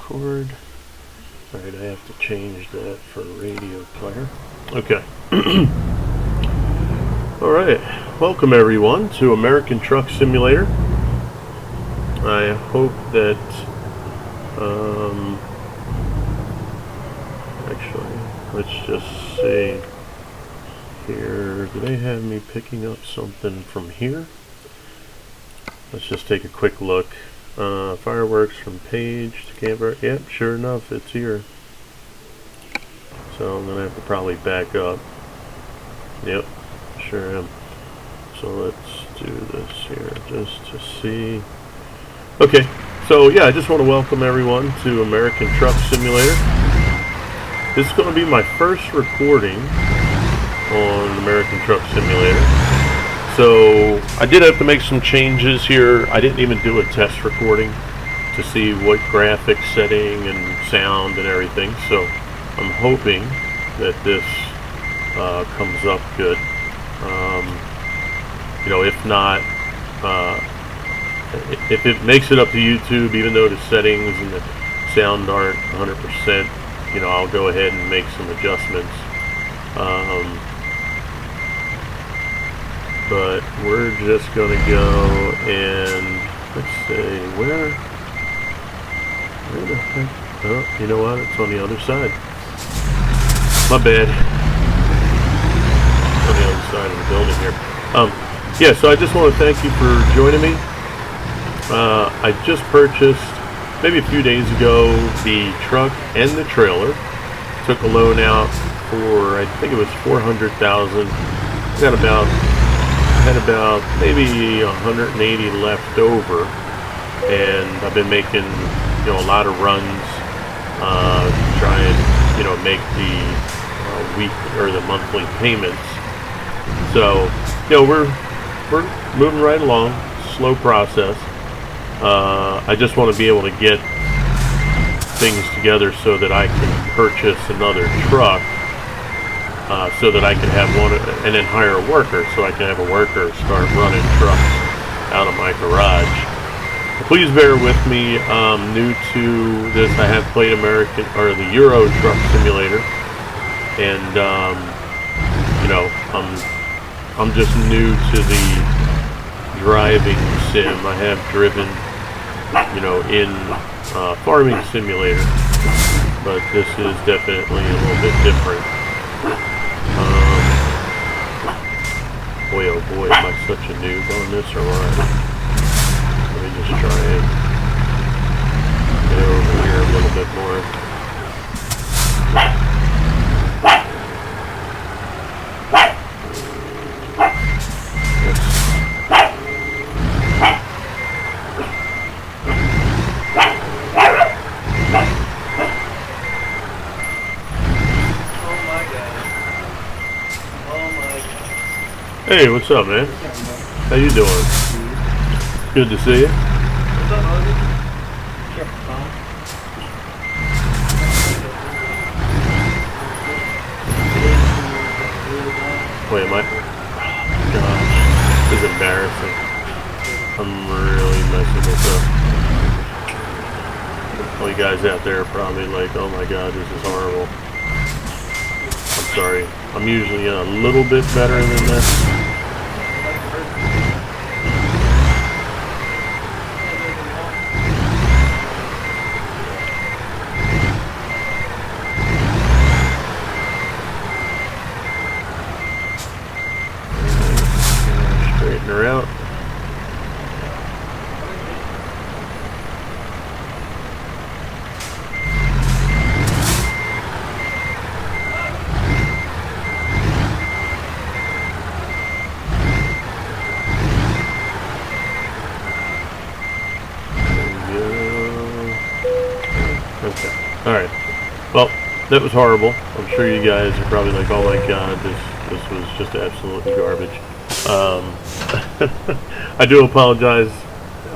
record. Alright, I have to change that for radio player. Okay. Alright, welcome everyone to American Truck Simulator. I hope that, actually, let's just see here. Do they have me picking up something from here? Let's just take a quick look. Fireworks from Page to Camper. Yep, sure enough, it's here. So I'm gonna have to probably back up. Yep, sure am. So let's do this here just to see. Okay, so yeah, I just want to welcome everyone to American Truck Simulator. This is going to be my first recording on American Truck Simulator. So I did have to make some changes here. I didn't even do a test recording to see what graphics setting and sound and everything. So I'm hoping that this comes up good. You know, if not, if it makes it up to YouTube, even though the settings and the sound aren't 100%, you know, I'll go ahead and make some adjustments. But we're just going to go and, let's see, where the heck? Oh, you know what? It's on the other side. My bad. It's on the other side of the building here. Yeah, so I just want to thank you for joining me. I just purchased, maybe a few days ago, the truck and the trailer. Took a loan out for, I think it was $400,000. Had about maybe 180 left over, and I've been making, you know, a lot of runs, try and, you know, make the week or the monthly payments. So, you know, we're moving right along, slow process. I just want to be able to get things together so that I can purchase another truck. So that I can have one and then hire a worker, so I can have a worker start running trucks out of my garage. Please bear with me. New to this, I have played the Euro Truck Simulator, and you know, I'm just new to the driving sim. I have driven, you know, in Farming Simulator, but this is definitely a little bit different. Boy, oh boy, am I such a noob on this or what? Let me just try and get over here a little bit more. Hey, what's up, man? How you doing? Good to see you. What's up, Logan? Sure, Wait, am I? Gosh, this is embarrassing. I'm really messing this up. All you guys out there are probably like, oh my god, this is horrible. I'm sorry. I'm usually a little bit better than this. Straighten her out. Okay. Alright. Well, that was horrible. I'm sure you guys are probably like, oh my god, this was just absolutely garbage. I do apologize.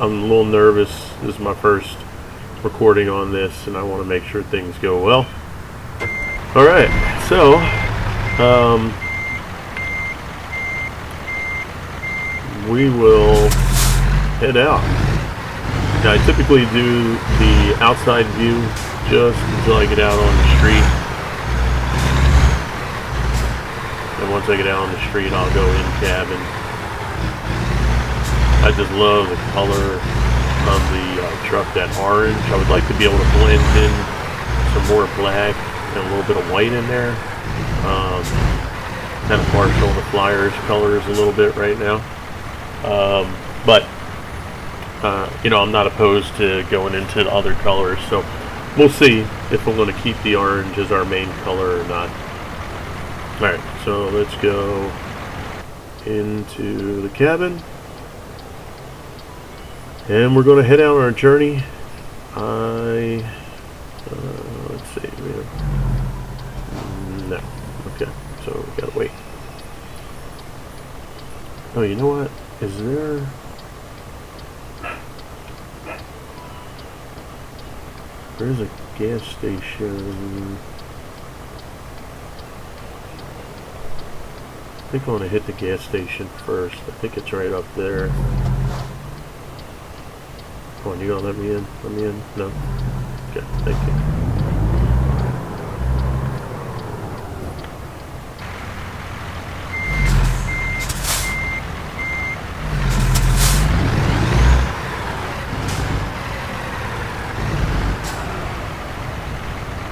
I'm a little nervous. This is my first recording on this, and I want to make sure things go well. Alright, so, we will head out. Now, I typically do the outside view just until I get out on the street. And once I get out on the street, I'll go in cabin. I just love the color of the truck, that orange. I would like to be able to blend in some more black and a little bit of white in there. Kind of partial to Flyers colors a little bit right now. But you know, I'm not opposed to going into the other colors, so we'll see if we're going to keep the orange as our main color or not. Alright, so let's go into the cabin. And we're going to head out on our journey. Let's see. No. Okay, so we gotta wait. Oh, you know what? Is there... There's a gas station. I think I want to hit the gas station first. I think it's right up there. Come on, you gonna let me in? Let me in? No? Okay, thank you.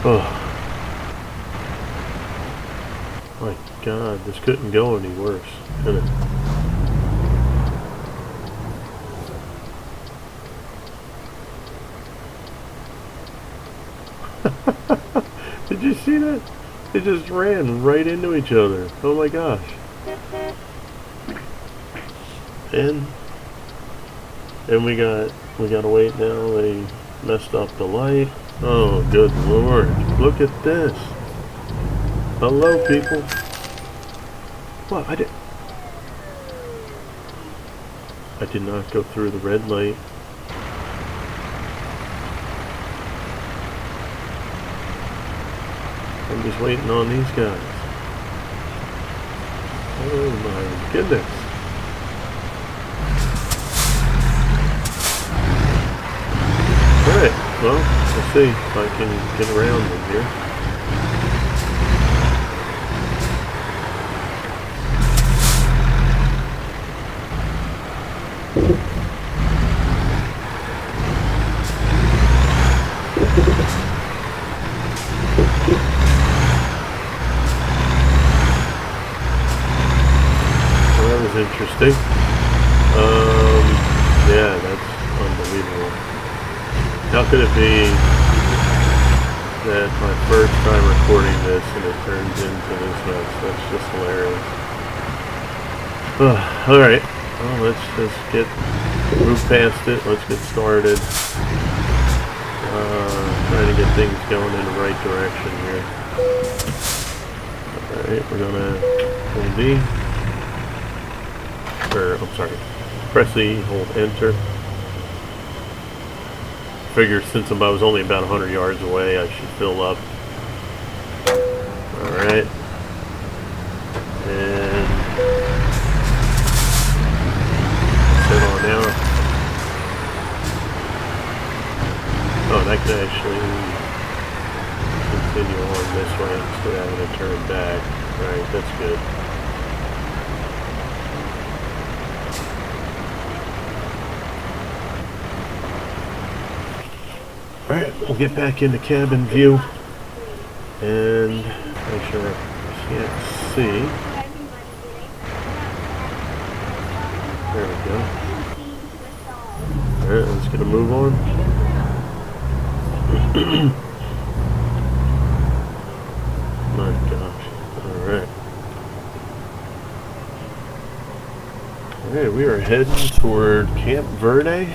Oh. My God, this couldn't go any worse, could it? Did you see that? They just ran right into each other. Oh my gosh. And we gotta wait now. They messed up the light. Oh good Lord. Look at this. Hello people. What? I did not go through the red light. I'm just waiting on these guys. Oh my goodness. Alright, well, let's see if I can get around them here. Interesting. Yeah, that's unbelievable. How could it be that my first time recording this and it turns into this mess? That's just hilarious. Alright, well, let's just move past it. Let's get started. Trying to get things going in the right direction here. Alright, we're gonna hold D. I'm sorry, press E, hold enter. Figure since I was only about 100 yards away, I should fill up. Alright. And sit on out. Oh, and I can actually continue on this way instead of having to turn back. Alright, that's good. Alright, we'll get back into cabin view and make sure I can't see. There we go. Alright, let's get a move on. My gosh. Alright. Alright, we are heading toward Camp Verde.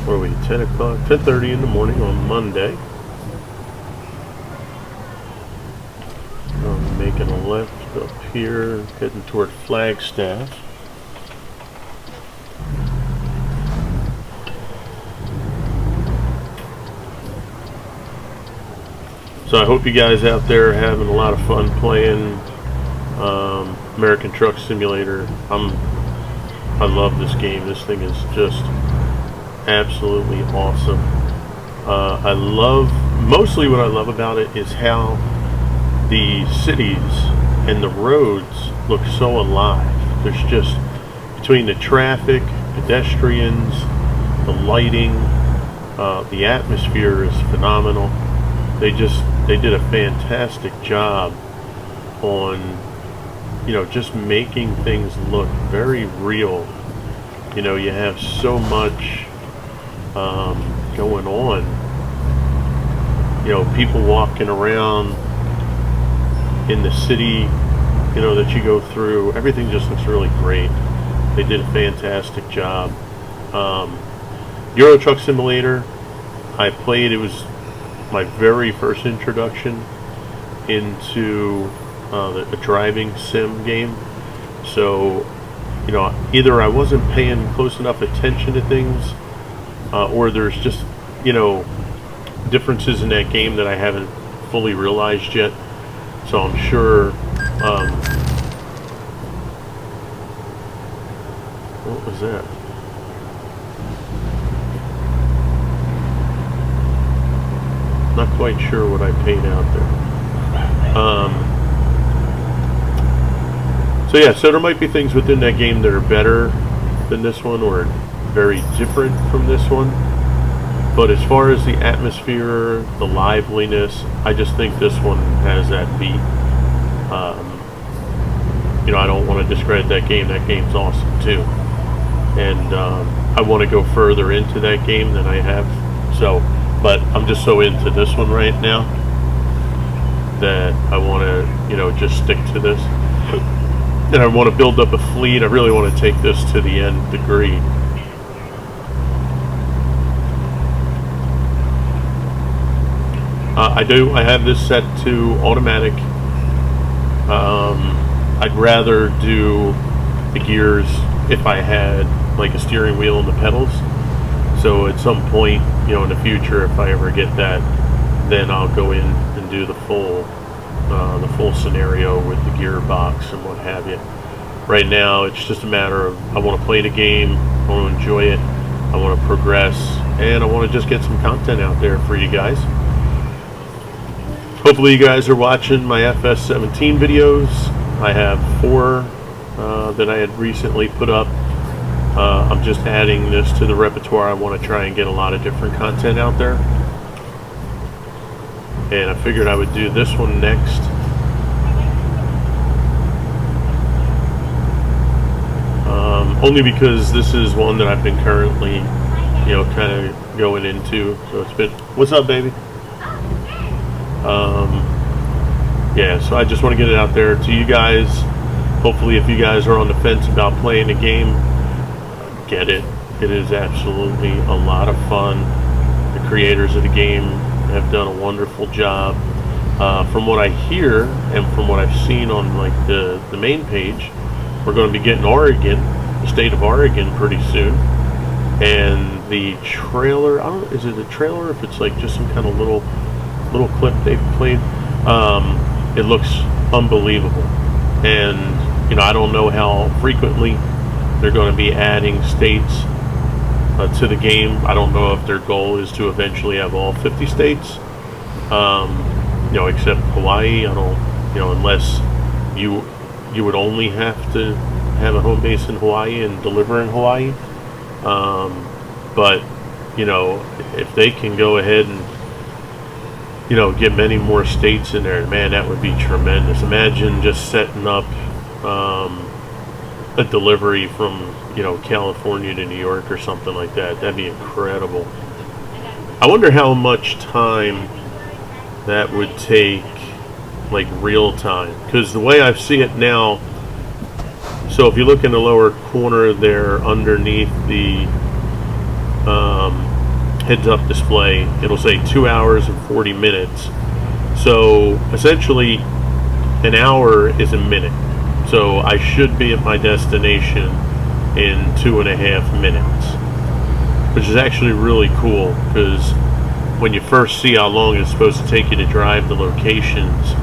Where are we? 10 o'clock, 10:30 in the morning on Monday. I'm making a left up here, heading toward Flagstaff. So I hope you guys out there are having a lot of fun playing American Truck Simulator. I love this game. This thing is just absolutely awesome. Mostly what I love about it is how the cities and the roads look so alive. There's just, between the traffic, pedestrians, the lighting, the atmosphere is phenomenal. They did a fantastic job on, just making things look very real. You have so much going on. People walking around in the city, that you go through. Everything just looks really great. They did a fantastic job. Euro Truck Simulator, I played. It was my very first introduction into a driving sim game. So, either I wasn't paying close enough attention to things, or there's just, differences in that game that I haven't fully realized yet. So I'm sure, what was that? Not quite sure what I paid out there. So yeah, so there might be things within that game that are better than this one, or very different from this one. But as far as the atmosphere, the liveliness, I just think this one has that beat. I don't want to discredit that game. That game's awesome too. And I want to go further into that game than I have. So, but I'm just so into this one right now that I want to, just stick to this. And I want to build up a fleet. I really want to take this to the nth degree. I have this set to automatic. I'd rather do the gears if I had like a steering wheel and the pedals. So at some point, in the future, if I ever get that, then I'll go in and do the full scenario with the gearbox and what have you. Right now, it's just a matter of, I want to play the game, I want to enjoy it, I want to progress, and I want to just get some content out there for you guys. Hopefully you guys are watching my FS17 videos. I have 4 that I had recently put up. I'm just adding this to the repertoire. I want to try and get a lot of different content out there. And I figured I would do this one next. Only because this is one that I've been currently, kind of going into. So it's been, what's up, baby? Yeah, so I just want to get it out there to you guys. Hopefully, if you guys are on the fence about playing the game, get it. It is absolutely a lot of fun. The creators of the game have done a wonderful job. From what I hear and from what I've seen on like the main page, we're going to be getting Oregon, the state of Oregon, pretty soon. And the trailer, is it a trailer or if it's like just some kind of little clip they've played? It looks unbelievable. And I don't know how frequently they're going to be adding states to the game. I don't know if their goal is to eventually have all 50 states, except Hawaii. I don't, unless you would only have to have a home base in Hawaii and deliver in Hawaii. But if they can go ahead and get many more states in there, man, that would be tremendous. Imagine just setting up a delivery from California to New York or something like that. That'd be incredible. I wonder how much time that would take, like real time, because the way I see it now, so if you look in the lower corner there underneath the heads up display, it'll say 2 hours and 40 minutes. So essentially an hour is a minute. So I should be at my destination in 2.5 minutes, which is actually really cool, because when you first see how long it's supposed to take you to drive the locations,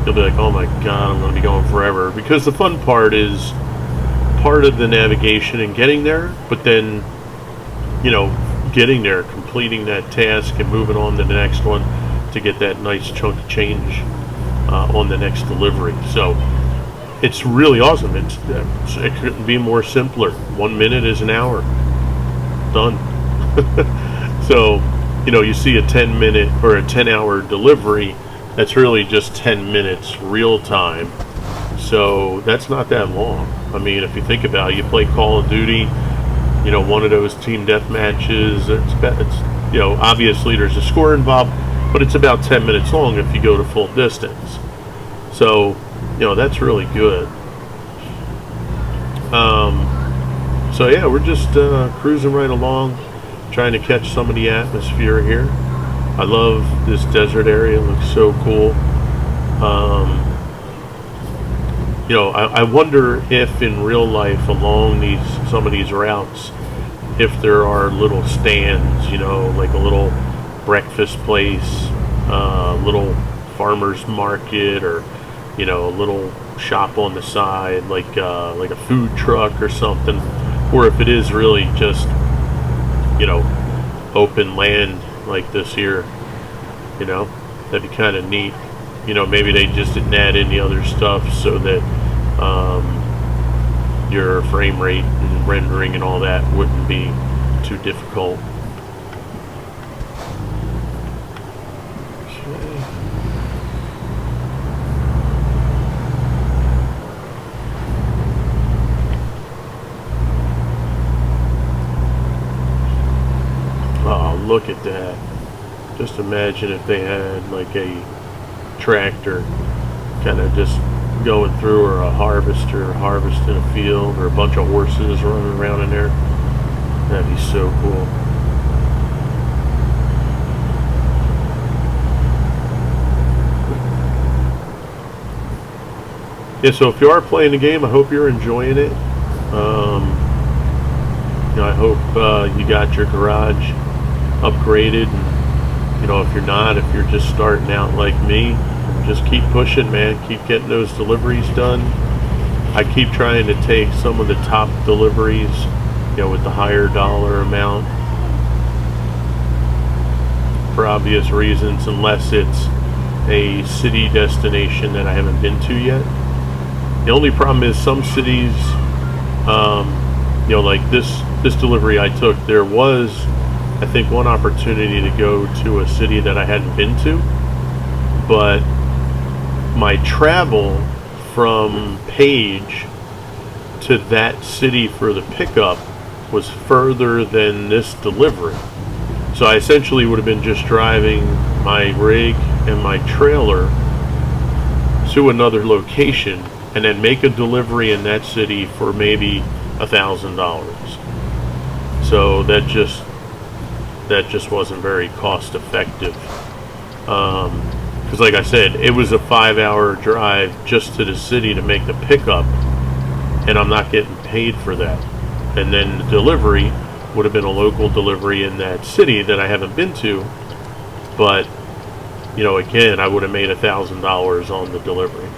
you'll be like, oh my god, I'm going to be going forever. Because the fun part is part of the navigation and getting there, but then, you know, getting there, completing that task and moving on to the next one to get that nice chunk of change on the next delivery. So it's really awesome. It couldn't be more simpler. 1 minute is an hour. Done. So, you know, you see a 10-minute or a 10-hour delivery, that's really just 10 minutes real time. So that's not that long. I mean, if you think about it, you play Call of Duty, you know, one of those team death matches, it's you know, obviously there's a score involved, but it's about 10 minutes long if you go to full distance. So, you know, that's really good. So yeah, we're just cruising right along, trying to catch some of the atmosphere here. I love this desert area. It looks so cool. You know, I wonder if in real life along some of these routes, if there are little stands, you know, like a little breakfast place, little farmer's market, or, you know, a little shop on the side, like a food truck or something, or if it is really just, you know, open land like this here, you know, that'd be kind of neat. You know, maybe they just didn't add any other stuff so that your frame rate and rendering and all that wouldn't be too difficult. Okay. Oh, look at that. Just imagine if they had like a tractor kind of just going through, or a harvester harvesting a field, or a bunch of horses running around in there. That'd be so cool. Yeah, so if you are playing the game, I hope you're enjoying it. You know, I hope you got your garage upgraded. And, you know, if you're not, if you're just starting out like me, just keep pushing, man. Keep getting those deliveries done. I keep trying to take some of the top deliveries, you know, with the higher dollar amount, for obvious reasons, unless it's a city destination that I haven't been to yet. The only problem is some cities, you know, like this delivery I took, there was, I think, one opportunity to go to a city that I hadn't been to, but my travel from Page to that city for the pickup was further than this delivery. So I essentially would have been just driving my rig and my trailer to another location and then make a delivery in that city for maybe $1,000. So that just wasn't very cost effective. Because like I said, it was a 5-hour drive just to the city to make the pickup, and I'm not getting paid for that. And then the delivery would have been a local delivery in that city that I haven't been to, but, you know, again, I would have made $1,000 on the delivery.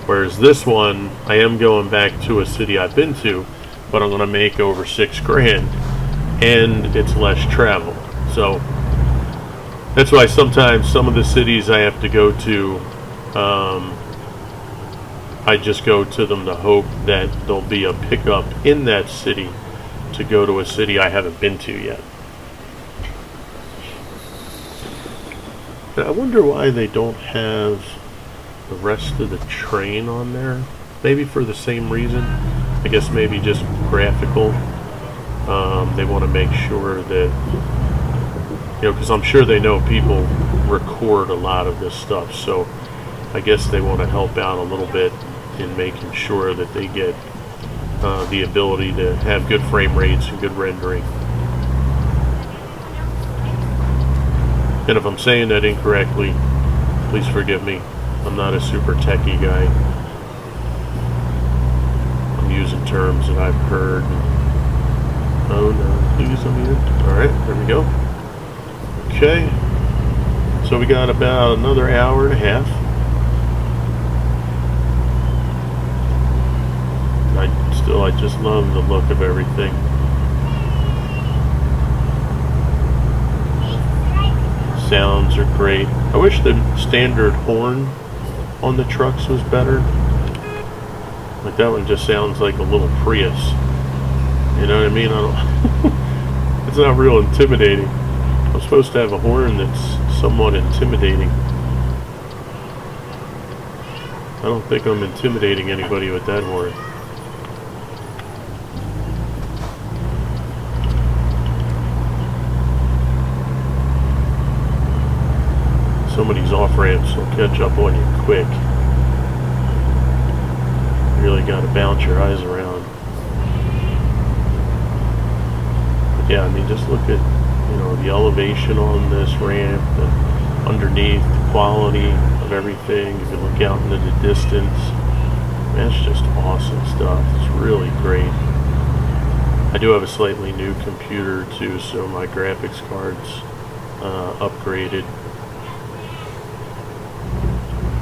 Whereas this one, I am going back to a city I've been to, but I'm going to make over $6,000, and it's less travel. So that's why sometimes some of the cities I have to go to, I just go to them to hope that there'll be a pickup in that city to go to a city I haven't been to yet. I wonder why they don't have the rest of the train on there. Maybe for the same reason. I guess maybe just graphical. They want to make sure that, you know, because I'm sure they know people record a lot of this stuff, so I guess they want to help out a little bit in making sure that they get the ability to have good frame rates and good rendering. And if I'm saying that incorrectly, please forgive me. I'm not a super techie guy. I'm using terms that I've heard. Oh no, please unmute. Alright, there we go. Okay. So we got about another hour and a half. still, I just love the look of everything. Sounds are great. I wish the standard horn on the trucks was better. Like that one just sounds like a little Prius. You know what I mean? I don't. It's not real intimidating. I'm supposed to have a horn that's somewhat intimidating. I don't think I'm intimidating anybody with that horn. Some of these off-ramps will catch up on you quick. You really got to bounce your eyes around. But yeah, I mean, just look at, you know, the elevation on this ramp, and underneath, the quality of everything. If you look out into the distance, that's just awesome stuff. It's really great. I do have a slightly new computer too, so my graphics card's upgraded.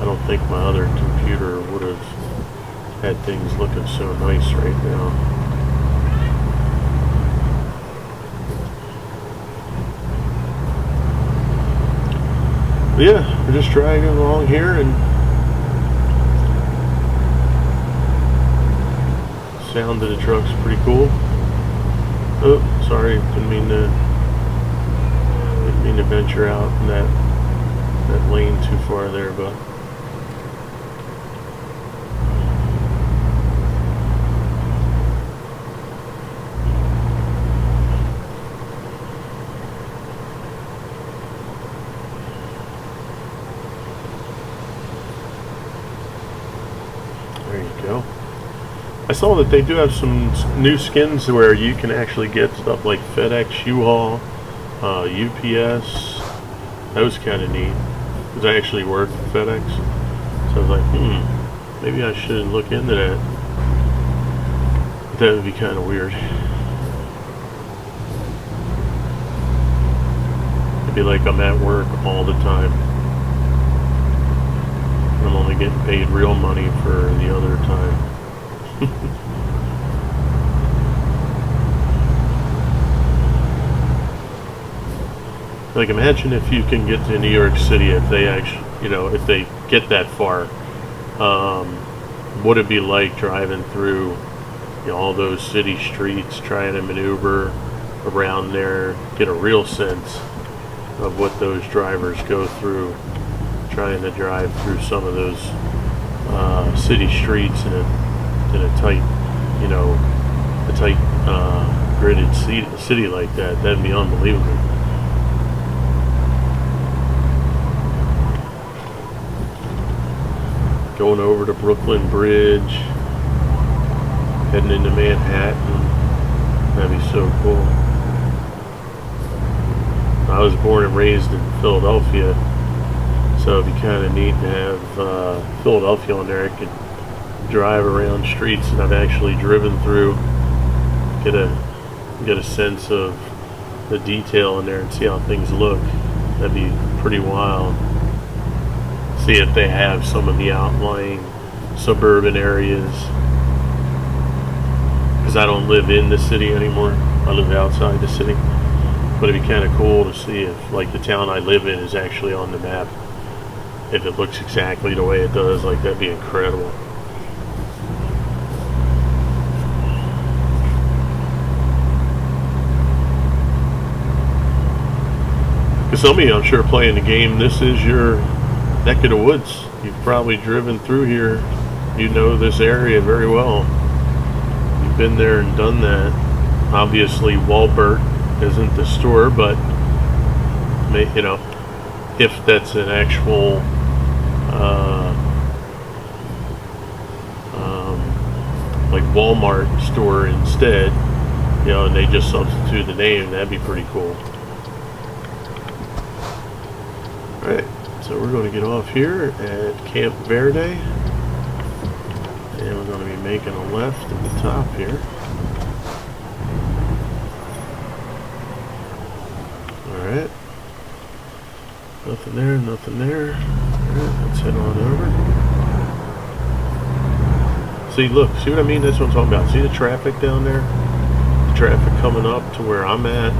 I don't think my other computer would have had things looking so nice right now. But yeah, we're just dragging along here, and sound of the truck's pretty cool. Oh, sorry, didn't mean to venture out in that lane too far there, but there you go. I saw that they do have some new skins where you can actually get stuff like FedEx, U-Haul, UPS. That was kind of neat, because I actually work for FedEx. So I was like, maybe I should look into that. That would be kind of weird. It'd be like I'm at work all the time. I'm only getting paid real money for the other time. Like, imagine if you can get to New York City, if they actually, you know, if they get that far, what it'd be like driving through, you know, all those city streets, trying to maneuver around there, get a real sense of what those drivers go through, trying to drive through some of those city streets in a tight, you know, a tight gridded city like that. That'd be unbelievable. Going over to Brooklyn Bridge, heading into Manhattan. That'd be so cool. I was born and raised in Philadelphia, so it'd be kind of neat to have Philadelphia on there. I could drive around streets that I've actually driven through, get a sense of the detail in there and see how things look. That'd be pretty wild. See if they have some of the outlying suburban areas, because I don't live in the city anymore. I live outside the city. But it'd be kind of cool to see if, like, the town I live in is actually on the map. If it looks exactly the way it does, like, that'd be incredible. Because some of you, I'm sure, playing the game, this is your neck of the woods. You've probably driven through here. You know this area very well. You've been there and done that. Obviously, Walbert isn't the store, but, you know, if that's an actual like Walmart store instead, you know, and they just substitute the name, that'd be pretty cool. Alright, so we're going to get off here at Camp Verde, and we're going to be making a left at the top here. Alright, nothing there, nothing there. Alright, let's head on over. See, look, see what I mean? That's what I'm talking about. See the traffic down there? The traffic coming up to where I'm at.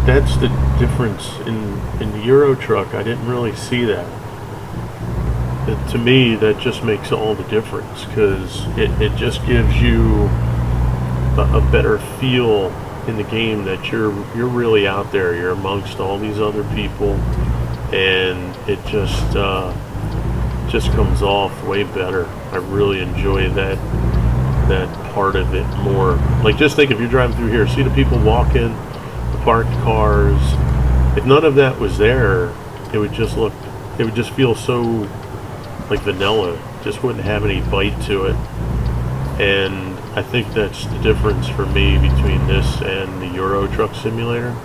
That's the difference in the Euro truck. I didn't really see that. To me, that just makes all the difference, because it just gives you a better feel in the game that you're really out there. You're amongst all these other people, and it just comes off way better. I really enjoy that part of it more. Like, just think, if you're driving through here, see the people walking, the parked cars. If none of that was there, it would just feel so like vanilla. Just wouldn't have any bite to it. And I think that's the difference for me between this and the Euro Truck Simulator.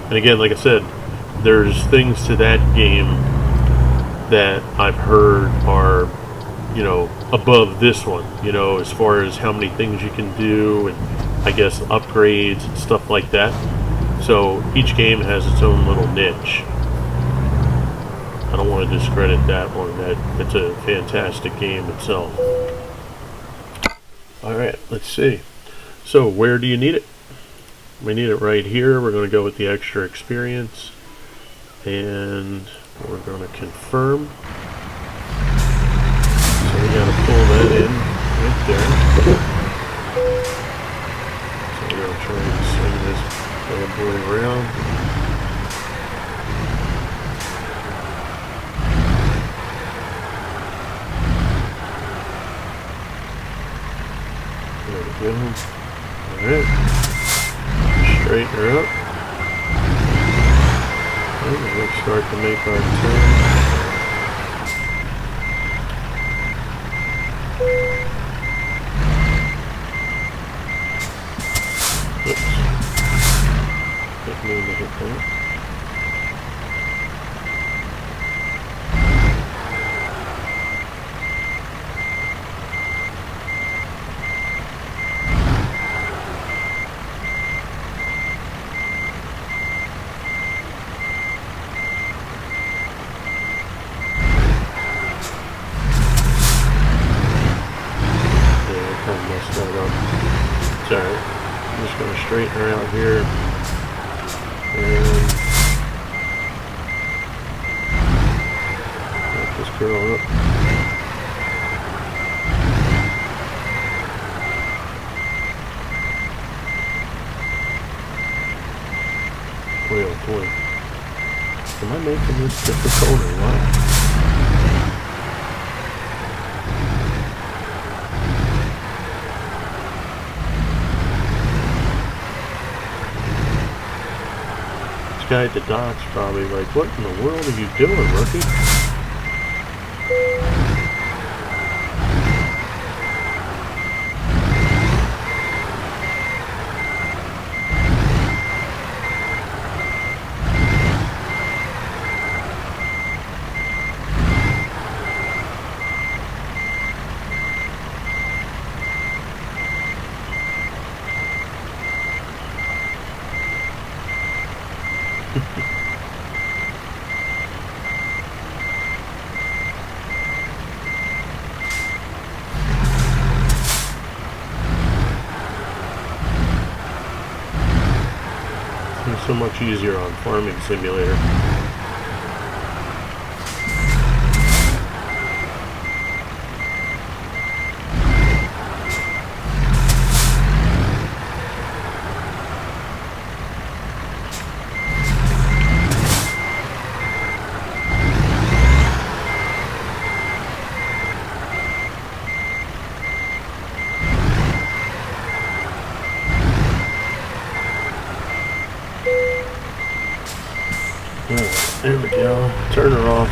And again, like I said, there's things to that game that I've heard are, above this one, as far as how many things you can do, and I guess upgrades and stuff like that. So each game has its own little niche. I don't want to discredit that one. It's a fantastic game itself. Alright, let's see. So where do you need it? We need it right here. We're going to go with the extra experience, and we're going to confirm. So we got to pull that in right there. So we're going to try and swing this bad boy around. There we go. Alright. Straighten her up. And we'll start to make our turn. Oops. Didn't mean to hit that. It's alright. I'm just going to straighten her out here. And back this girl up. Boy, oh boy. Am I making this difficult or what? Guy at the dock's probably like, what in the world are you doing, rookie? It's so much easier on Farming Simulator. There we go. Turn her off.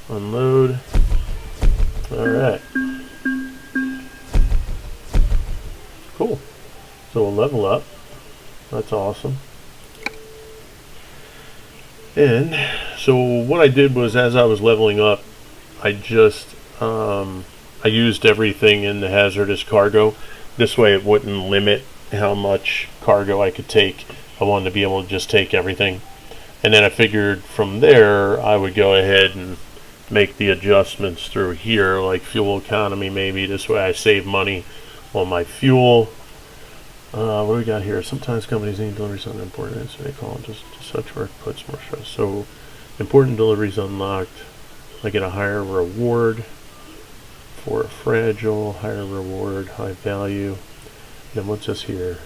Unload. Alright. Cool. So we'll level up. That's awesome. And so what I did was, as I was leveling up, I just I used everything in the hazardous cargo. This way it wouldn't limit how much cargo I could take. I wanted to be able to just take everything. And then I figured from there I would go ahead and make the adjustments through here, like fuel economy. Maybe this way I save money on my fuel. What do we got here? Sometimes companies need deliveries on important, so they call it just such work puts more stress. So important deliveries unlocked. I get a higher reward for a fragile, higher reward, high value. Then what's this here?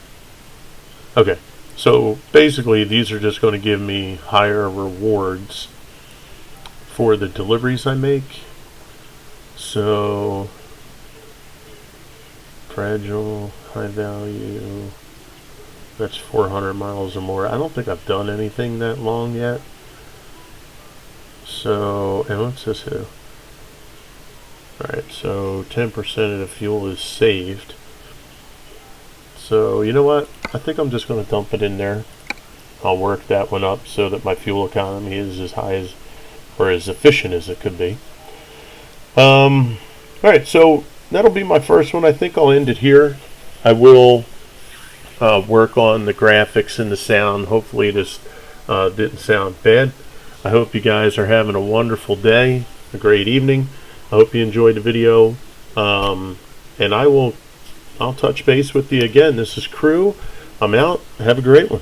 Okay, so basically these are just going to give me higher rewards for the deliveries I make. So fragile, high value, that's 400 miles or more. I don't think I've done anything that long yet. So, and what's this here? Alright, so 10% of the fuel is saved. So, you know what? I think I'm just going to dump it in there. I'll work that one up so that my fuel economy is as high as, or as efficient as it could be. Alright, so that'll be my first one. I think I'll end it here. I will work on the graphics and the sound. Hopefully this didn't sound bad. I hope you guys are having a wonderful day, a great evening. I hope you enjoyed the video. And I'll touch base with you again. This is Crew. I'm out. Have a great one.